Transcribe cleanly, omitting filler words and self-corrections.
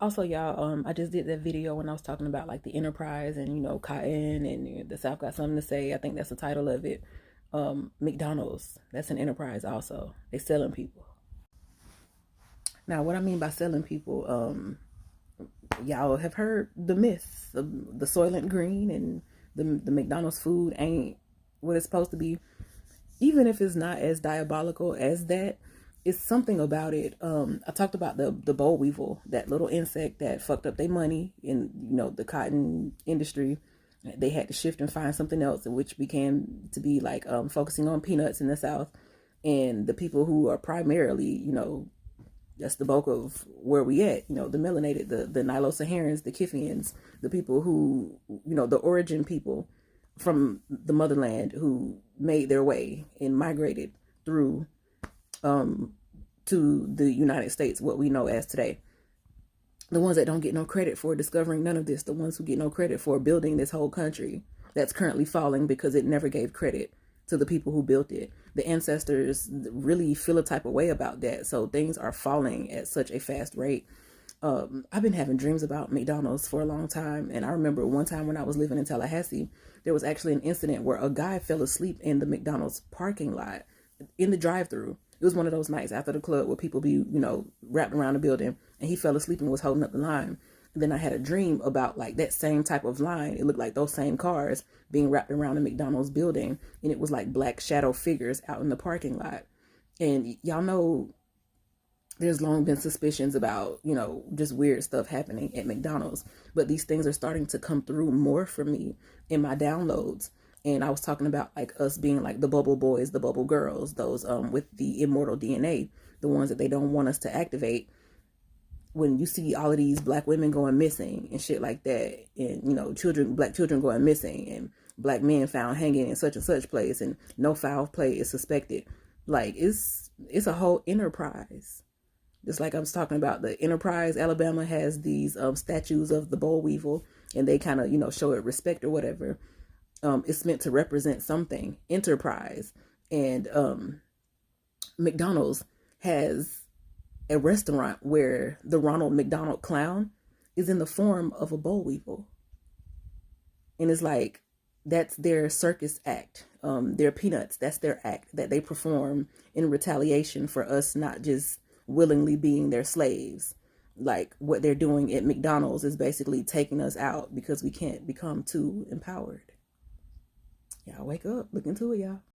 Also, y'all, I just did that video when I was talking about like the enterprise and cotton and the South got something to say. I think that's the title of it. McDonald's, that's an enterprise also. They selling people. Now, what I mean by selling people, y'all have heard the myths of the Soylent Green and the McDonald's food ain't what it's supposed to be. Even if it's not as diabolical as that, it's something about it. I talked about the boll weevil, that little insect that fucked up their money in the cotton industry. They had to shift and find something else, which became to be like focusing on peanuts in the South, and the people who are primarily that's the bulk of where we at. The melanated, the Nilo-Saharans, the Kithians, the people who, the origin people from the motherland who made their way and migrated through to the United States, what we know as today. The ones that don't get no credit for discovering none of this, the ones who get no credit for building this whole country that's currently falling because it never gave credit to the people who built it. The ancestors really feel a type of way about that. So things are falling at such a fast rate. I've been having dreams about McDonald's for a long time. And I remember one time when I was living in Tallahassee, there was actually an incident where a guy fell asleep in the McDonald's parking lot in the drive-thru. It was one of those nights after the club where people be, wrapped around the building, and he fell asleep and was holding up the line. And then I had a dream about like that same type of line. It looked like those same cars being wrapped around the McDonald's building, and it was like black shadow figures out in the parking lot. And y'all know there's long been suspicions about, just weird stuff happening at McDonald's, but these things are starting to come through more for me in my downloads. And I was talking about like us being like the bubble boys, the bubble girls, those with the immortal DNA, the ones that they don't want us to activate. When you see all of these black women going missing and shit like that, and black children going missing, and black men found hanging in such and such place, and no foul play is suspected, like it's a whole enterprise. Just like I was talking about, the Enterprise, Alabama has these statues of the boll weevil, and they kind of show it respect or whatever. It's meant to represent something, enterprise. And McDonald's has a restaurant where the Ronald McDonald clown is in the form of a boll weevil. And it's like, that's their circus act. Their peanuts, that's their act that they perform in retaliation for us not just willingly being their slaves. Like what they're doing at McDonald's is basically taking us out because we can't become too empowered. Y'all wake up, look into it, y'all.